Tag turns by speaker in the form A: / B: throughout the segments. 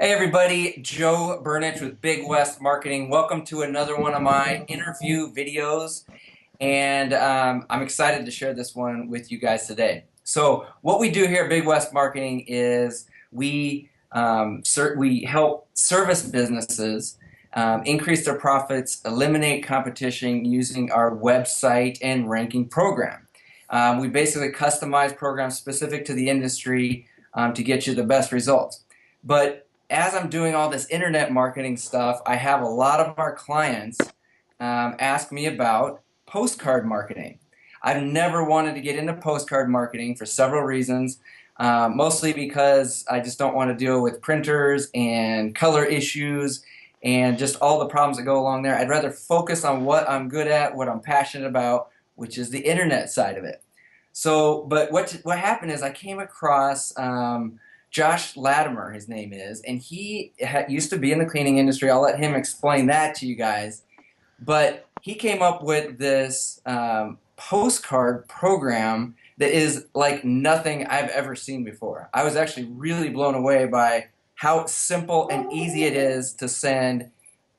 A: Hey everybody, Joe Burnich with Big West Marketing. Welcome to another one of my interview videos, and I'm excited to share this one with you guys today. So, what we do here at Big West Marketing is we help service businesses increase their profits, eliminate competition using our website and ranking program. We basically customize programs specific to the industry to get you the best results. But as I'm doing all this internet marketing stuff, I have a lot of our clients ask me about postcard marketing. I've never wanted to get into postcard marketing for several reasons, mostly because I just don't want to deal with printers and color issues and just all the problems that go along there. I'd rather focus on what I'm good at, what I'm passionate about, which is the internet side of it. So, but what happened is I came across Josh Latimer, his name is, and he used to be in the cleaning industry. I'll let him explain that to you guys. But he came up with this postcard program that is like nothing I've ever seen before. I was actually really blown away by how simple and easy it is to send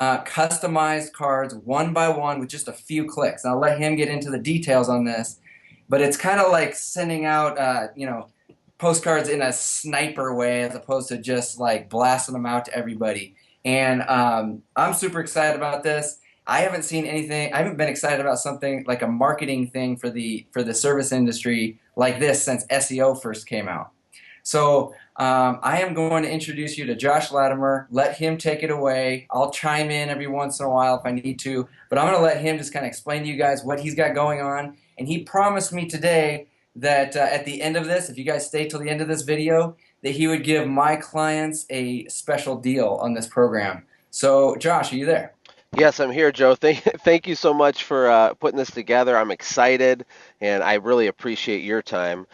A: customized cards one by one with just a few clicks. And I'll let him get into the details on this, but it's kind of like sending out, postcards in a sniper way as opposed to just like blasting them out to everybody. And I'm super excited about this. I haven't seen anything. I haven't been excited about something like a marketing thing for the service industry like this since SEO first came out. So I am going to introduce you to Josh Latimer. Let him take it away. I'll chime in every once in a while if I need to, but I'm going to let him just kind of explain to you guys what he's got going on. And he promised me today that at the end of this, if you guys stay till the end of this video, that he would give my clients a special deal on this program. So, Josh, are you there?
B: Yes, I'm here, Joe. Thank you so much for putting this together. I'm excited, and I really appreciate your time.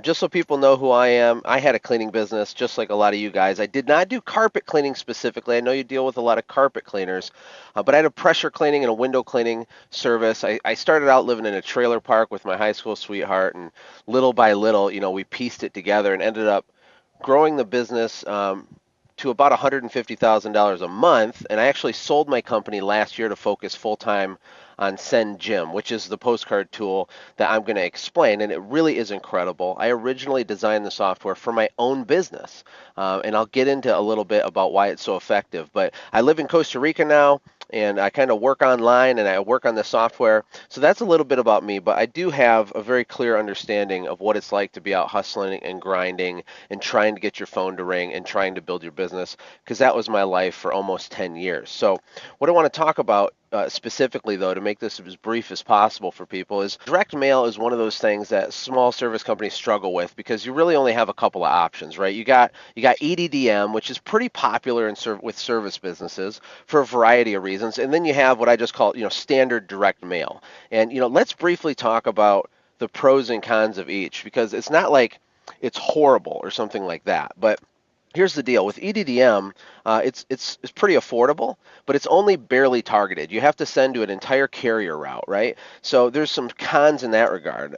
B: Just so people know who I am, I had a cleaning business just like a lot of you guys. I did not do carpet cleaning specifically. I know you deal with a lot of carpet cleaners, but I had a pressure cleaning and a window cleaning service. I started out living in a trailer park with my high school sweetheart, and little by little, we pieced it together and ended up growing the business to about $150,000 a month, and I actually sold my company last year to focus full time on Send Jim, which is the postcard tool that I'm going to explain, and it really is incredible. I originally designed the software for my own business, and I'll get into a little bit about why it's so effective. But I live in Costa Rica now, and I kind of work online and I work on the software. So that's a little bit about me, but I do have a very clear understanding of what it's like to be out hustling and grinding and trying to get your phone to ring and trying to build your business, because that was my life for almost 10 years. So what I want to talk about specifically, though, to make this as brief as possible for people, is direct mail is one of those things that small service companies struggle with because you really only have a couple of options, right? You got EDDM, which is pretty popular with service businesses for a variety of reasons, and then you have what I just call standard direct mail. And let's briefly talk about the pros and cons of each, because it's not like it's horrible or something like that, but here's the deal with EDDM. It's pretty affordable, but it's only barely targeted. You have to send to an entire carrier route, right? So there's some cons in that regard.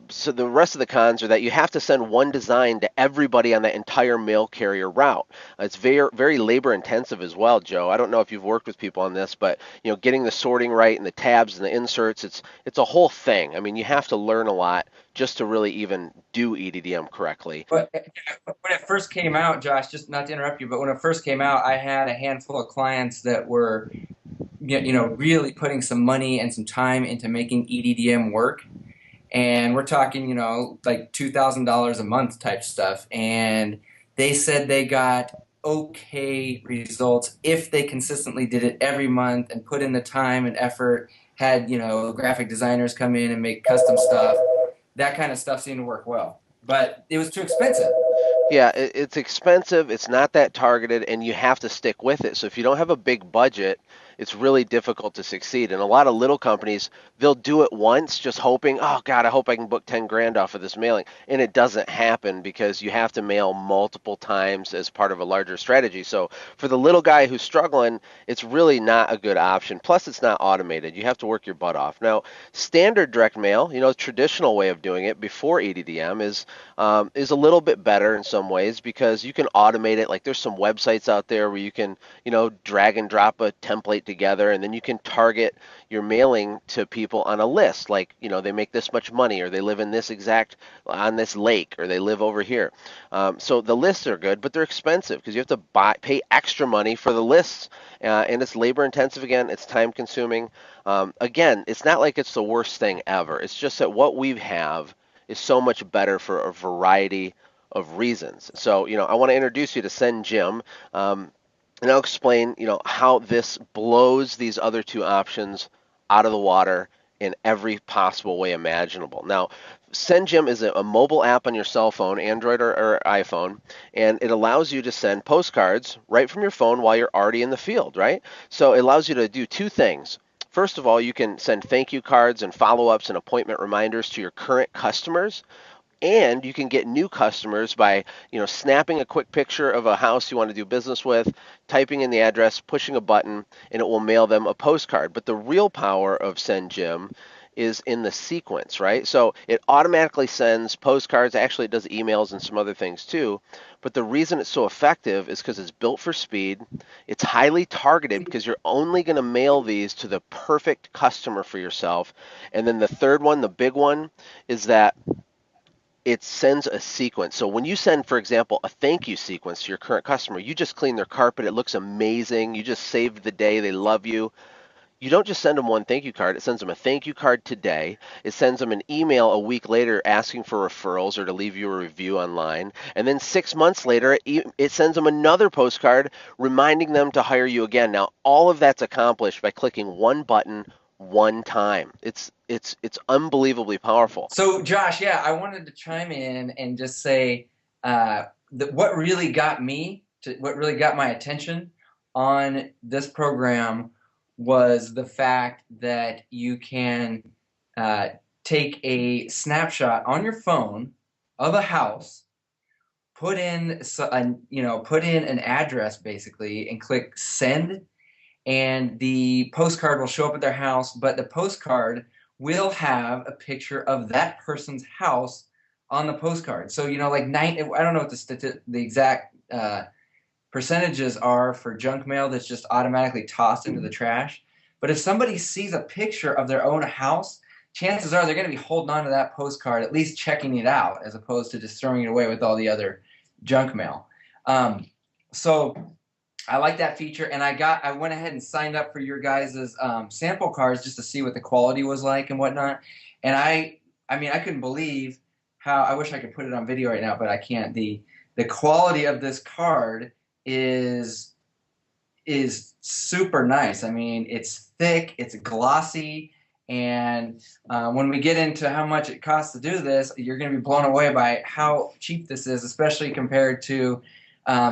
B: So the rest of the cons are that you have to send one design to everybody on that entire mail carrier route. It's very very labor intensive as well, Joe. I don't know if you've worked with people on this, but getting the sorting right and the tabs and the inserts, it's a whole thing. I mean, you have to learn a lot just to really even do EDDM correctly.
A: But when it first came out, Josh, just not to interrupt you, but when it first came out, I had a handful of clients that were, really putting some money and some time into making EDDM work. And we're talking, like $2,000 a month type stuff. And they said they got okay results if they consistently did it every month and put in the time and effort, had, graphic designers come in and make custom stuff. That kind of stuff seemed to work well. But it was too expensive.
B: Yeah, it's expensive, it's not that targeted, and you have to stick with it. So if you don't have a big budget, it's really difficult to succeed. And a lot of little companies, they'll do it once just hoping, oh God, I hope I can book 10 grand off of this mailing. And it doesn't happen because you have to mail multiple times as part of a larger strategy. So for the little guy who's struggling, it's really not a good option. Plus, it's not automated. You have to work your butt off. Now, standard direct mail, traditional way of doing it before EDDM is a little bit better in some ways because you can automate it. Like there's some websites out there where you can, drag and drop a template together, and then you can target your mailing to people on a list. Like, they make this much money, or they live in this exact on this lake, or they live over here. So the lists are good, but they're expensive because you have to pay extra money for the lists, and it's labor intensive. Again, it's time consuming. Again, it's not like it's the worst thing ever. It's just that what we have is so much better for a variety of reasons. So, I want to introduce you to Send Jim, and I'll explain, how this blows these other two options out of the water in every possible way imaginable. Now, SendJim is a mobile app on your cell phone, Android or iPhone, and it allows you to send postcards right from your phone while you're already in the field, right? So it allows you to do two things. First of all, you can send thank you cards and follow-ups and appointment reminders to your current customers. And you can get new customers by, snapping a quick picture of a house you want to do business with, typing in the address, pushing a button, and it will mail them a postcard. But the real power of Send Jim is in the sequence, right? So it automatically sends postcards. Actually, it does emails and some other things too. But the reason it's so effective is because it's built for speed. It's highly targeted because you're only going to mail these to the perfect customer for yourself. And then the third one, the big one, is that it sends a sequence. So when you send, for example, a thank you sequence to your current customer, you just clean their carpet, it looks amazing, you just saved the day, they love you. You don't just send them one thank you card, it sends them a thank you card today. It sends them an email a week later asking for referrals or to leave you a review online. And then 6 months later, it sends them another postcard reminding them to hire you again. Now, all of that's accomplished by clicking one button one time. It's unbelievably powerful.
A: So, Josh, yeah, I wanted to chime in and just say that what really got what really got my attention on this program was the fact that you can take a snapshot on your phone of a house, put in an address basically, and click send, and the postcard will show up at their house. But the postcard will have a picture of that person's house on the postcard. So, like I don't know what the exact percentages are for junk mail that's just automatically tossed into the trash. But if somebody sees a picture of their own house, chances are they're going to be holding on to that postcard, at least checking it out, as opposed to just throwing it away with all the other junk mail. So I like that feature, and I went ahead and signed up for your guys' sample cards just to see what the quality was like and whatnot. And I couldn't believe how, I wish I could put it on video right now, but I can't. The quality of this card is super nice. I mean, it's thick, it's glossy, and when we get into how much it costs to do this, you're going to be blown away by how cheap this is, especially compared to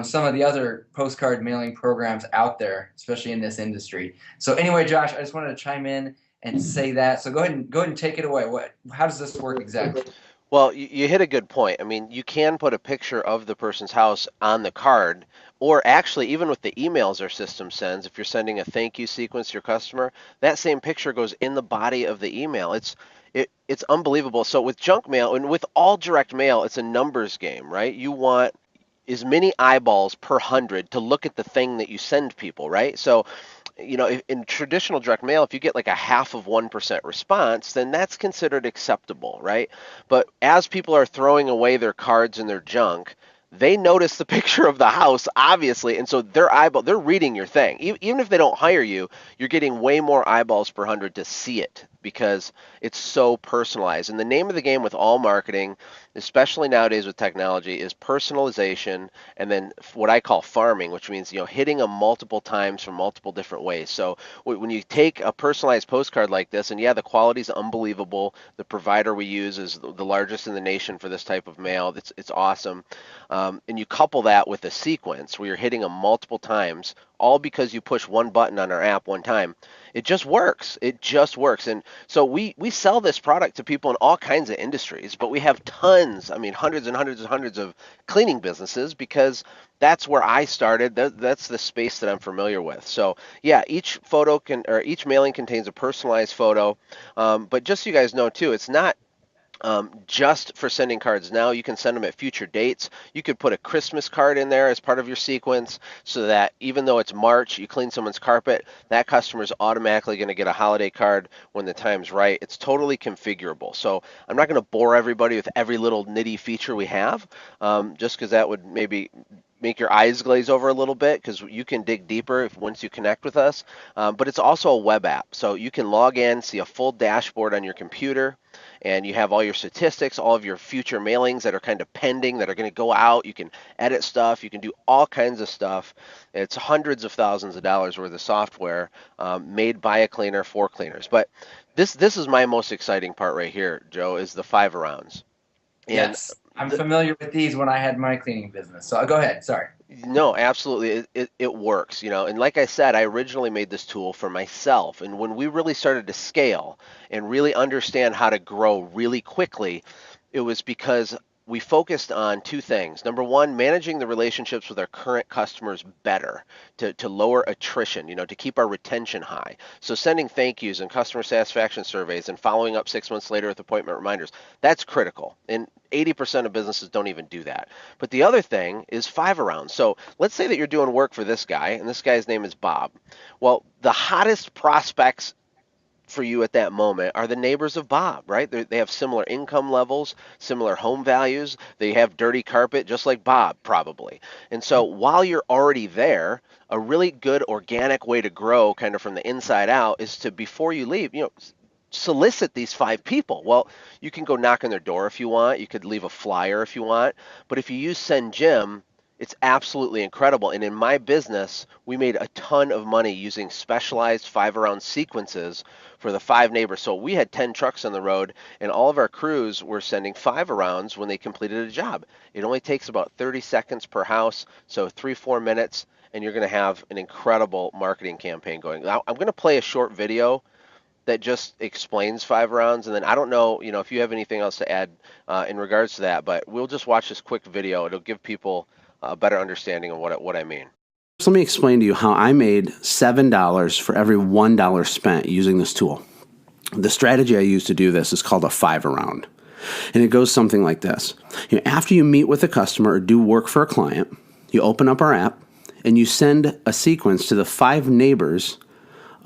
A: some of the other postcard mailing programs out there, especially in this industry. So anyway, Josh, I just wanted to chime in and say that. So go ahead and take it away. How does this work exactly?
B: Well, you hit a good point. I mean, you can put a picture of the person's house on the card, or actually, even with the emails our system sends, if you're sending a thank you sequence to your customer, that same picture goes in the body of the email. It's unbelievable. So with junk mail and with all direct mail, it's a numbers game, right? You want as many eyeballs per 100 to look at the thing that you send people, right? So, in traditional direct mail, if you get like a 0.5% response, then that's considered acceptable, right? But as people are throwing away their cards and their junk, they notice the picture of the house, obviously, and so they're reading your thing. Even if they don't hire you, you're getting way more eyeballs per 100 to see it because it's so personalized. And the name of the game with all marketing, especially nowadays with technology, is personalization and then what I call farming, which means hitting them multiple times from multiple different ways. So when you take a personalized postcard like this, and yeah, the quality is unbelievable. The provider we use is the largest in the nation for this type of mail. It's awesome. And you couple that with a sequence where you're hitting them multiple times, all because you push one button on our app one time. It just works. It just works. And so we sell this product to people in all kinds of industries, but we have tons, I mean, hundreds and hundreds and hundreds of cleaning businesses because that's where I started. That's the space that I'm familiar with. So yeah, each photo or each mailing contains a personalized photo. But just so you guys know too, it's not just for sending cards. Now you can send them at future dates. You could put a Christmas card in there as part of your sequence so that even though it's March, you clean someone's carpet, that customer is automatically going to get a holiday card when the time's right. It's totally configurable. So I'm not going to bore everybody with every little nitty feature we have, just because that would maybe make your eyes glaze over a little bit, because you can dig deeper once you connect with us. But it's also a web app, so you can log in, see a full dashboard on your computer, and you have all your statistics, all of your future mailings that are kind of pending, that are going to go out. You can edit stuff. You can do all kinds of stuff. It's hundreds of thousands of dollars worth of software made by a cleaner for cleaners. But this is my most exciting part right here, Joe, is the 5 arounds. And
A: Yes, I'm familiar with these when I had my cleaning business. So go ahead. Sorry.
B: no, absolutely. It works, And like I said, I originally made this tool for myself. And when we really started to scale and really understand how to grow really quickly, it was because we focused on two things. Number one, managing the relationships with our current customers better to lower attrition, to keep our retention high. So sending thank yous and customer satisfaction surveys and following up 6 months later with appointment reminders, that's critical. And 80% of businesses don't even do that. But the other thing is 5 around. So let's say that you're doing work for this guy, and this guy's name is Bob. Well, the hottest prospects for you at that moment are the neighbors of Bob, right? They have similar income levels, similar home values. They have dirty carpet, just like Bob, probably. And so while you're already there, a really good organic way to grow kind of from the inside out is to, before you leave, solicit these 5 people. Well, you can go knock on their door if you want. You could leave a flyer if you want. But if you use Send Jim, it's absolutely incredible. And in my business, we made a ton of money using specialized 5 around sequences for the 5 neighbors. So we had 10 trucks on the road, and all of our crews were sending 5 arounds when they completed a job. It only takes about 30 seconds per house, so 3-4 minutes, and you're going to have an incredible marketing campaign going. Now, I'm going to play a short video that just explains 5 arounds, and then I don't know, if you have anything else to add in regards to that, but we'll just watch this quick video. It'll give people a better understanding of what I mean.
C: So let me explain to you how I made $7 for every $1 spent using this tool. The strategy I use to do this is called a 5 around. And it goes something like this. After you meet with a customer or do work for a client, you open up our app and you send a sequence to the 5 neighbors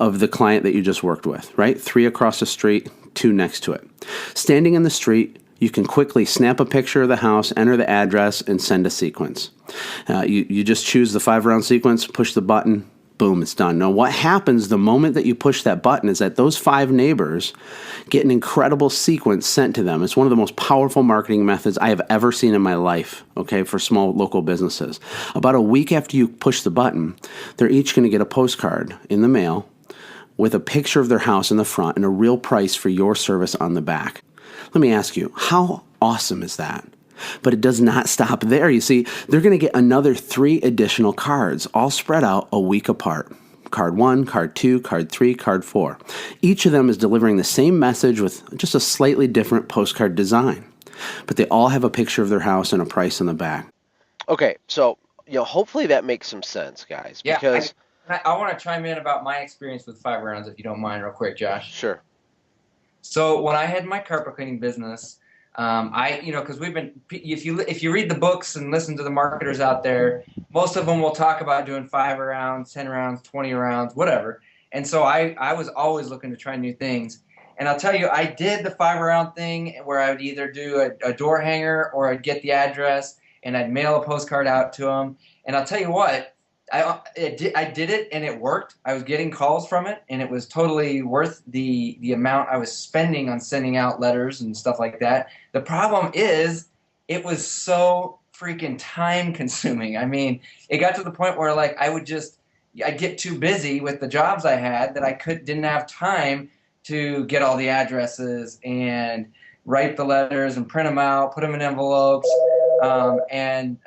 C: of the client that you just worked with, right? 3 across the street, 2 next to it. Standing in the street, you can quickly snap a picture of the house, enter the address, and send a sequence. You just choose the 5 around sequence, push the button, boom, it's done. Now, what happens the moment that you push that button is that those 5 neighbors get an incredible sequence sent to them. It's one of the most powerful marketing methods I have ever seen in my life, okay, for small local businesses. About a week after you push the button, they're each going to get a postcard in the mail with a picture of their house in the front and a real price for your service on the back. Let me ask you, how awesome is that? But it does not stop there. You see, they're going to get another 3 additional cards, all spread out a week apart. Card 1, Card 2, Card 3, Card 4. Each of them is delivering the same message with just a slightly different postcard design. But they all have a picture of their house and a price on the back.
B: Okay, so hopefully that makes some sense, guys.
A: Yeah,
B: Because
A: I want to chime in about my experience with 5 arounds, if you don't mind, real quick, Josh.
B: sure.
A: So when I had my carpet cleaning business, because if you read the books and listen to the marketers out there, most of them will talk about doing 5 arounds, 10 arounds, 20 arounds, whatever. And so I was always looking to try new things. And I'll tell you, I did the 5 around thing where I would either do a door hanger or I'd get the address and I'd mail a postcard out to them. And I'll tell you what, I did it and it worked. I was getting calls from it, and it was totally worth the amount I was spending on sending out letters and stuff like that. The problem is, it was so freaking time consuming. I mean, it got to the point where like I'd get too busy with the jobs I had that I didn't have time to get all the addresses and write the letters and print them out, put them in envelopes, and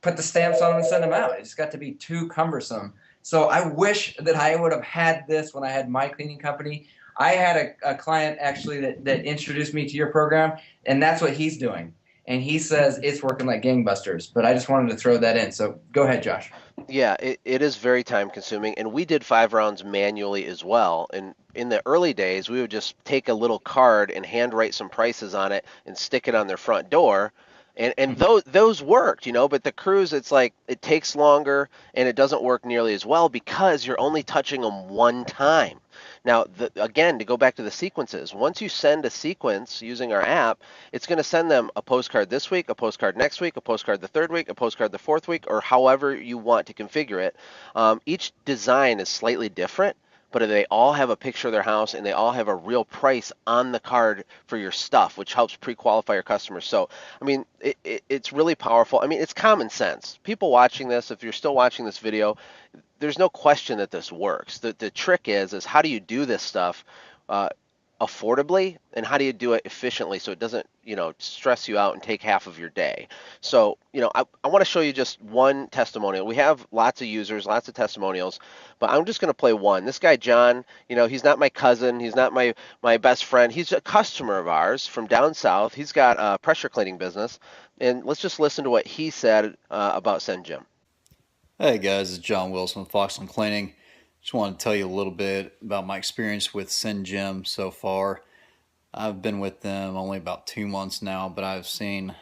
A: put the stamps on them and send them out. It just got to be too cumbersome. So I wish that I would have had this when I had my cleaning company. I had a client actually that introduced me to your program, and that's what he's doing. And he says it's working like gangbusters. But I just wanted to throw that in. So go ahead, Josh.
B: Yeah, it is very time consuming, and we did 5 rounds manually as well. And in the early days, we would just take a little card and handwrite some prices on it and stick it on their front door. And those worked, but the cruise, it's like it takes longer and it doesn't work nearly as well because you're only touching them one time. Now, again, to go back to the sequences, once you send a sequence using our app, it's going to send them a postcard this week, a postcard next week, a postcard the third week, a postcard the fourth week, or however you want to configure it. Each design is slightly different, but they all have a picture of their house and they all have a real price on the card for your stuff, which helps pre-qualify your customers. So, I mean, it's really powerful. I mean, it's common sense. People watching this, if you're still watching this video, there's no question that this works. The trick is how do you do this stuff affordably, and how do you do it efficiently so it doesn't, stress you out and take half of your day. So, I want to show you just one testimonial. We have lots of users, lots of testimonials, but I'm just going to play one. This guy, John, he's not my cousin. He's not my best friend. He's a customer of ours from down south. He's got a pressure cleaning business. And let's just listen to what he said about Send Jim.
D: Hey guys, it's John Wilson with Foxland Cleaning. Just wanted to tell you a little bit about my experience with Send Jim so far. I've been with them only about 2 months now, but I've seen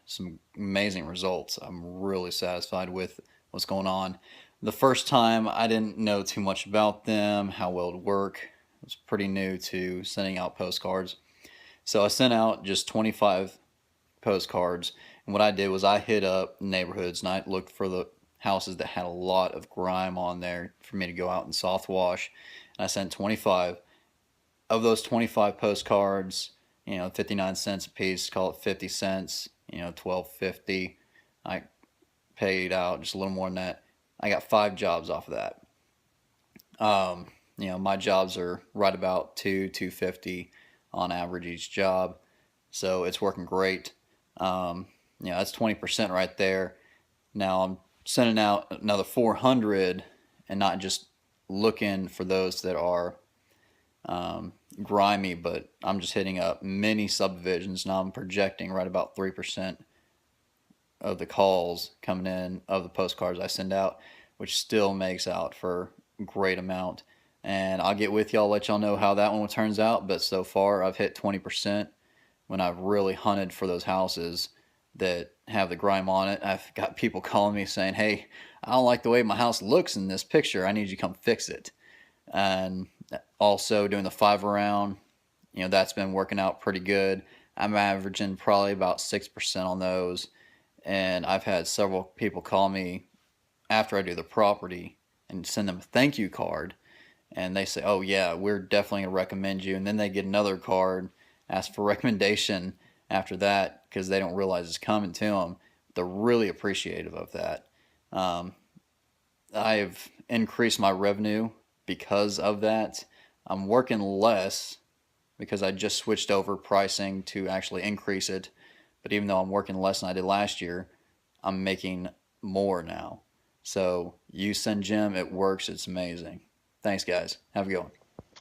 D: some amazing results. I'm really satisfied with what's going on. The first time I didn't know too much about them, how well it would work. I was pretty new to sending out postcards. So I sent out just 25 postcards, and what I did was I hit up neighborhoods and I looked for the houses that had a lot of grime on there for me to go out and soft wash, and I sent 25. Of those 25 postcards, 59 cents a piece, call it 50 cents, $12.50. I paid out just a little more than that. I got 5 jobs off of that. My jobs are right about $250 on average each job, so it's working great. That's 20% right there. Now I'm sending out another 400 and not just looking for those that are grimy, but I'm just hitting up many subdivisions. Now I'm projecting right about 3% of the calls coming in of the postcards I send out, which still makes out for a great amount. And I'll get with y'all, let y'all know how that one turns out. But so far I've hit 20% when I've really hunted for those houses that have the grime on it. I've got people calling me saying, hey, I don't like the way my house looks in this picture. I need you to come fix it. And also doing the 5-round, that's been working out pretty good. I'm averaging probably about 6% on those. And I've had several people call me after I do the property and send them a thank you card. And they say, oh yeah, we're definitely going to recommend you. And then they get another card, ask for recommendation after that because they don't realize it's coming to them. They're really appreciative of that. I've increased my revenue because of that. I'm working less because I just switched over pricing to actually increase it. But even though I'm working less than I did last year, I'm making more now. So you Send Jim, it works. It's amazing. Thanks, guys. Have a good one.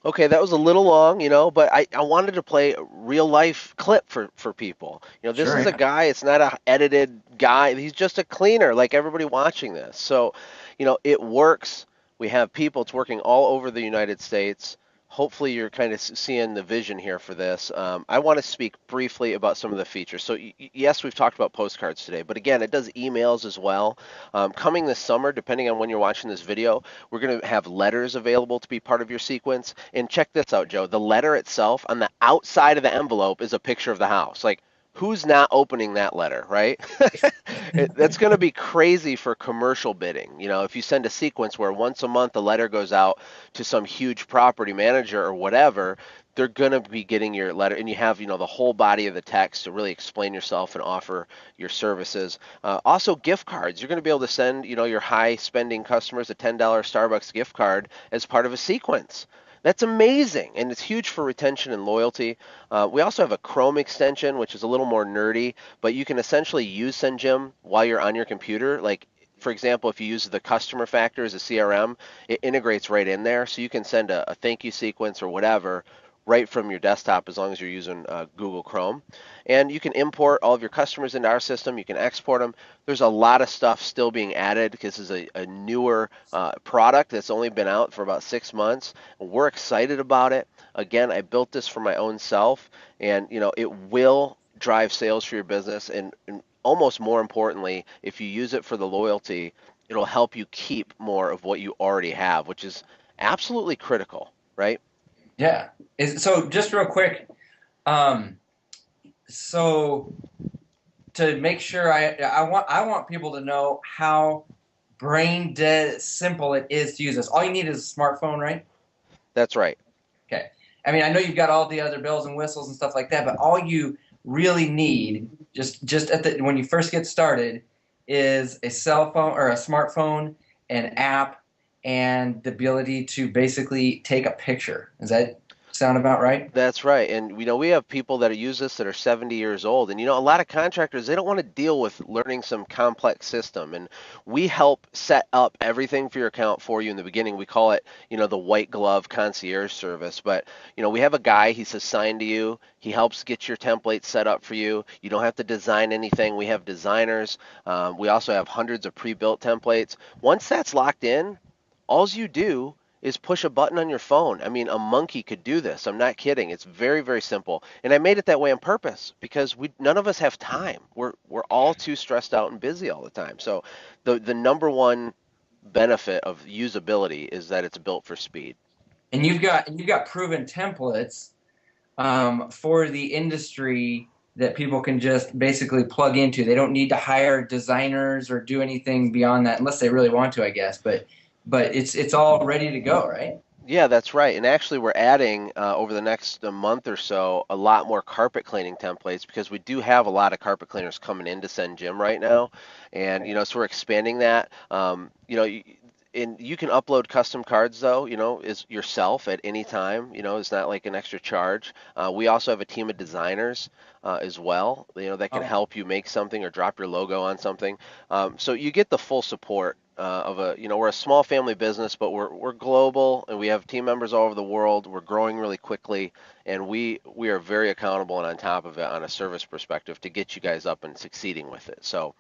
B: Okay, that was a little long, but I wanted to play a real life clip for people. This
A: Sure,
B: is a guy, it's not a edited guy. He's just a cleaner like everybody watching this. So, it works. We have people, it's working all over the United States. Hopefully you're kind of seeing the vision here for this. I want to speak briefly about some of the features. So yes, we've talked about postcards today, but again, it does emails as well. Coming this summer, depending on when you're watching this video, we're going to have letters available to be part of your sequence. And check this out, Joe. The letter itself, on the outside of the envelope is a picture of the house. Like, who's not opening that letter, right? That's going to be crazy for commercial bidding. If you send a sequence where once a month a letter goes out to some huge property manager or whatever, they're going to be getting your letter, and you have, the whole body of the text to really explain yourself and offer your services. Also, gift cards. You're going to be able to send, your high spending customers a $10 Starbucks gift card as part of a sequence. That's amazing, and it's huge for retention and loyalty. We also have a Chrome extension, which is a little more nerdy, but you can essentially use SendJim while you're on your computer. Like, for example, if you use the customer factor as a CRM, it integrates right in there, so you can send a thank you sequence or whatever right from your desktop as long as you're using Google Chrome. And you can import all of your customers into our system. You can export them. There's a lot of stuff still being added because this is a newer product that's only been out for about 6 months. We're excited about it. Again, I built this for my own self, and it will drive sales for your business. And almost more importantly, if you use it for the loyalty, it'll help you keep more of what you already have, which is absolutely critical, right?
A: Yeah. So just real quick, so to make sure I want people to know how brain dead simple it is to use this. All you need is a smartphone, right?
B: That's right.
A: Okay. I mean, I know you've got all the other bells and whistles and stuff like that, but all you really need just when you first get started is a cell phone or a smartphone, an app, and the ability to basically take a picture. Does that sound about right?
B: That's right. And we have people that use this that are 70 years old. And a lot of contractors, they don't want to deal with learning some complex system. And we help set up everything for your account for you in the beginning. We call it, the white glove concierge service. But, we have a guy, he's assigned to you. He helps get your template set up for you. You don't have to design anything. We have designers. We also have hundreds of pre-built templates. Once that's locked in, all you do is push a button on your phone. I mean, a monkey could do this. I'm not kidding. It's very, very simple. And I made it that way on purpose because none of us have time. We're all too stressed out and busy all the time. So the number one benefit of usability is that it's built for speed.
A: And you've got proven templates for the industry that people can just basically plug into. They don't need to hire designers or do anything beyond that unless they really want to, I guess. But it's all ready to go, right?
B: Yeah, that's right. And actually, we're adding over the next month or so a lot more carpet cleaning templates because we do have a lot of carpet cleaners coming into SendJim right now, and so we're expanding that. And you can upload custom cards though, is yourself at any time. It's not like an extra charge. We also have a team of designers as well, that can help you make something or drop your logo on something. So you get the full support we're a small family business, but we're global and we have team members all over the world. We're growing really quickly, and we are very accountable and on top of it on a service perspective to get you guys up and succeeding with it. So,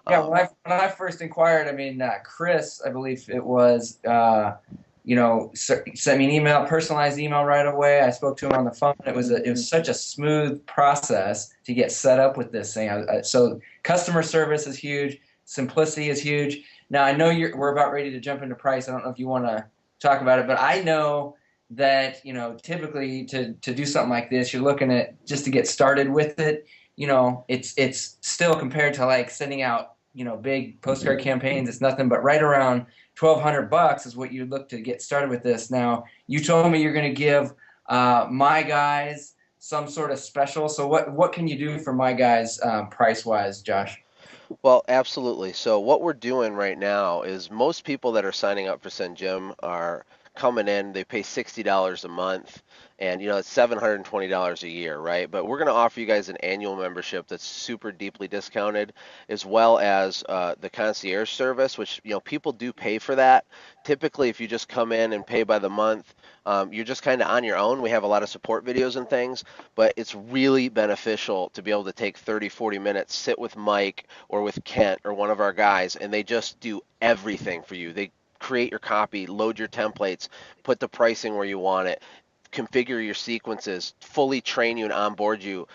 A: yeah, when I first inquired, I mean, Chris, I believe it was, sent me an email, personalized email right away. I spoke to him on the phone. It was such a smooth process to get set up with this thing. So customer service is huge, simplicity is huge. Now, I know we're about ready to jump into price. I don't know if you want to talk about it, but I know that, typically to do something like this, you're looking at just to get started with it. It's still compared to like sending out, big postcard campaigns. It's nothing but right around $1,200 is what you look to get started with this. Now, you told me you're going to give my guys some sort of special. So what can you do for my guys price-wise, Josh?
B: Well, absolutely. So what we're doing right now is most people that are signing up for SendJim are coming in, they pay $60 a month, and it's $720 a year, right? But we're going to offer you guys an annual membership that's super deeply discounted, as well as the concierge service, which people do pay for that. Typically, if you just come in and pay by the month, you're just kind of on your own. We have a lot of support videos and things, but it's really beneficial to be able to take 30, 40 minutes, sit with Mike or with Kent or one of our guys, and they just do everything for you. They create your copy, load your templates, put the pricing where you want it, configure your sequences, fully train you and onboard you,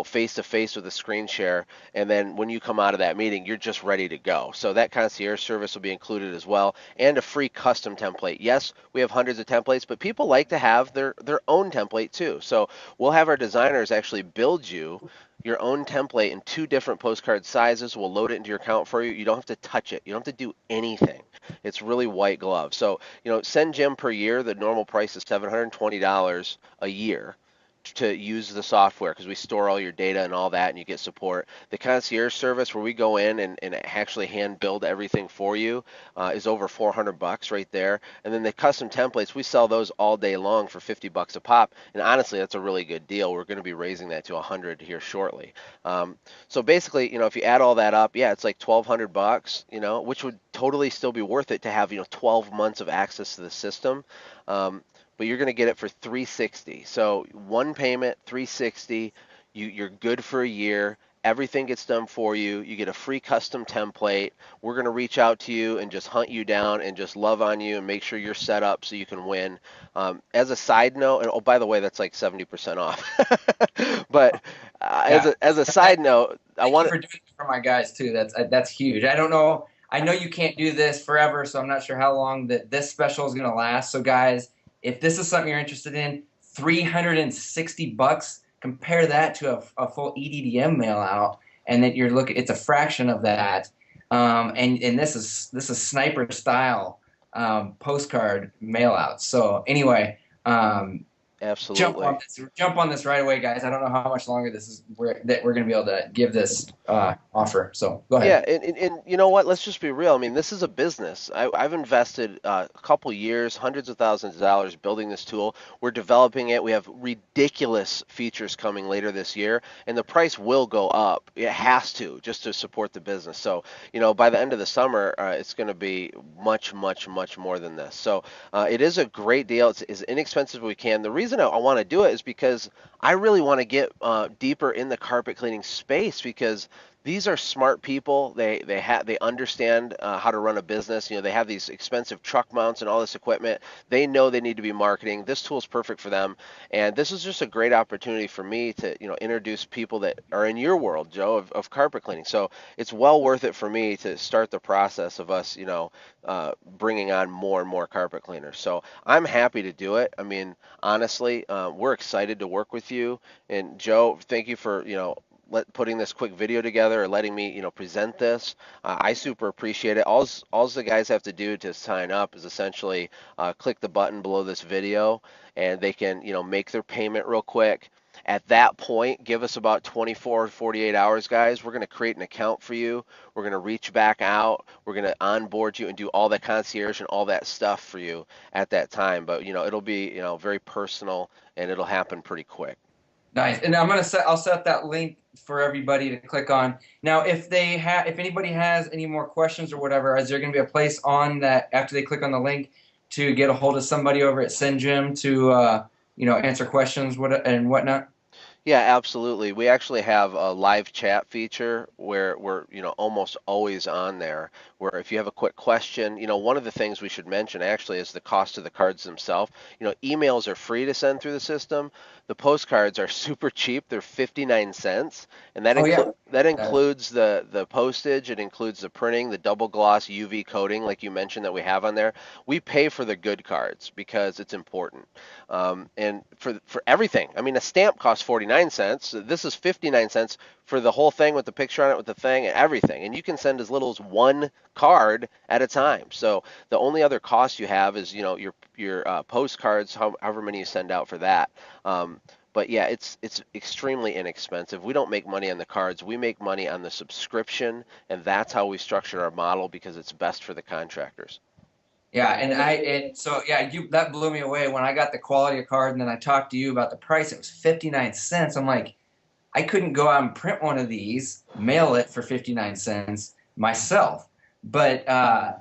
B: face to face with a screen share. And then when you come out of that meeting, you're just ready to go. So that concierge service will be included as well, and a free custom template. Yes, we have hundreds of templates, but people like to have their own template too. So we'll have our designers actually build you your own template in 2 different postcard sizes. We'll load it into your account for you. You don't have to touch it. You don't have to do anything. It's really white glove. So, send Jim per year. The normal price is $720 a year to use the software because we store all your data and all that, and you get support. The concierge service where we go in and actually hand build everything for you is over $400 right there. And then the custom templates, we sell those all day long for $50 a pop. And honestly, that's a really good deal. We're going to be raising that to 100 here shortly. So basically, if you add all that up, yeah, it's like $1,200, which would totally still be worth it to have 12 months of access to the system. But you're going to get it for $360. So one payment, $360. You're good for a year. Everything gets done for you. You get a free custom template. We're going to reach out to you and just hunt you down and just love on you and make sure you're set up so you can win. As a side note, and oh, by the way, that's like 70% off. But as a side note, I
A: Thank
B: want
A: you for doing it for my guys too. That's huge. I don't know. I know you can't do this forever, so I'm not sure how long this special is going to last. So guys, if this is something you're interested in, $360. Compare that to a full EDDM mail out, and that you're looking. It's a fraction of that. And this is sniper style postcard mail out. So anyway.
B: absolutely.
A: Jump on this right away, guys. I don't know how much longer we're going to be able to give this offer. So go ahead.
B: Yeah, and you know what? Let's just be real. I mean, this is a business. I've invested a couple years, hundreds of thousands of dollars building this tool. We're developing it. We have ridiculous features coming later this year, and the price will go up. It has to, just to support the business. So, by the end of the summer, it's going to be much, much, much more than this. So it is a great deal. It's as inexpensive as we can. The reason I want to do it is because I really want to get deeper in the carpet cleaning space because these are smart people. They understand how to run a business. They have these expensive truck mounts and all this equipment. They know they need to be marketing. This tool is perfect for them, and this is just a great opportunity for me to introduce people that are in your world, Joe, of carpet cleaning. So it's well worth it for me to start the process of us bringing on more and more carpet cleaners. So I'm happy to do it. I mean, honestly, we're excited to work with you. And Joe, thank you for putting this quick video together or letting me present this. I super appreciate it. All the guys have to do to sign up is essentially click the button below this video, and they can make their payment real quick. At that point, give us about 24 or 48 hours, guys. We're going to create an account for you. We're going to reach back out. We're going to onboard you and do all the concierge and all that stuff for you at that time. But it'll be very personal, and it'll happen pretty quick.
A: Nice. And I'll set that link for everybody to click on. Now, if anybody has any more questions or whatever, is there going to be a place on that after they click on the link to get a hold of somebody over at SendJim to answer questions and whatnot?
B: Yeah, absolutely. We actually have a live chat feature where we're, almost always on there, where if you have a quick question, one of the things we should mention actually is the cost of the cards themselves. Emails are free to send through the system. The postcards are super cheap. They're 59 cents, and that includes the postage. It includes the printing, the double gloss UV coating, like you mentioned, that we have on there. We pay for the good cards because it's important. And for everything, I mean, a stamp costs 49 cents. This is 59 cents for the whole thing with the picture on it, with the thing and everything. And you can send as little as one card at a time. So the only other cost you have is your postcards, however many you send out for that. But yeah, it's extremely inexpensive. We don't make money on the cards. We make money on the subscription, and that's how we structured our model because it's best for the contractors.
A: Yeah, that blew me away when I got the quality of card, and then I talked to you about the price. It was 59 cents. I'm like, I couldn't go out and print one of these, mail it for 59 cents myself. But I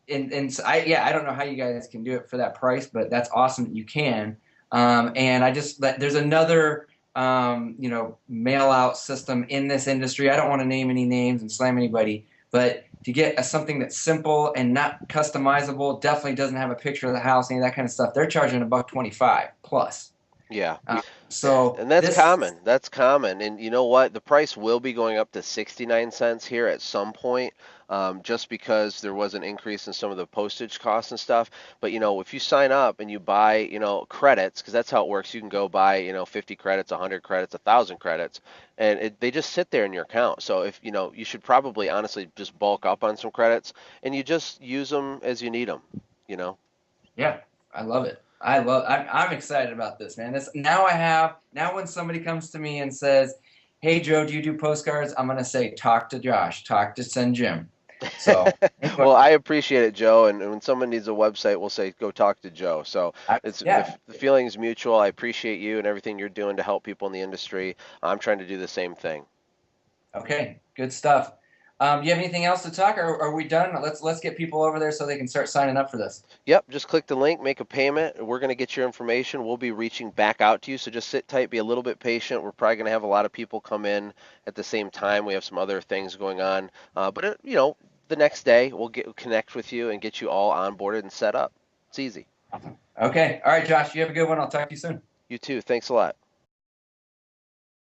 A: don't know how you guys can do it for that price, but that's awesome that you can. And there's another mail out system in this industry. I don't want to name any names and slam anybody, but to get something that's simple and not customizable, definitely doesn't have a picture of the house, any of that kind of stuff, they're charging $125 plus.
B: Yeah.
A: So
B: And that's
A: this,
B: common. That's common. And you know what? The price will be going up to 69 cents here at some point, just because there was an increase in some of the postage costs and stuff. But if you sign up and you buy, credits, because that's how it works. You can go buy, 50 credits, 100 credits, 1,000 credits, and they just sit there in your account. So if you should probably honestly just bulk up on some credits, and you just use them as you need them. You know.
A: yeah, I love it. I'm excited about this, man. Now when somebody comes to me and says, "Hey Joe, do you do postcards?" I'm gonna say, "Talk to Josh, talk to Send Jim." So anyway,
B: Well, I appreciate it, Joe. And when someone needs a website, we'll say, go talk to Joe. So it's
A: yeah,
B: the feeling's mutual. I appreciate you and everything you're doing to help people in the industry. I'm trying to do the same thing.
A: okay, good stuff. You have anything else to talk, or are we done? Let's get people over there so they can start signing up for this.
B: Yep, just click the link, make a payment. We're going to get your information. We'll be reaching back out to you. So just sit tight, be a little bit patient. We're probably going to have a lot of people come in at the same time. We have some other things going on. The next day we'll connect with you and get you all onboarded and set up. It's easy.
A: Okay, all right, Josh, you have a good one. I'll talk to you soon.
B: You too. Thanks a lot.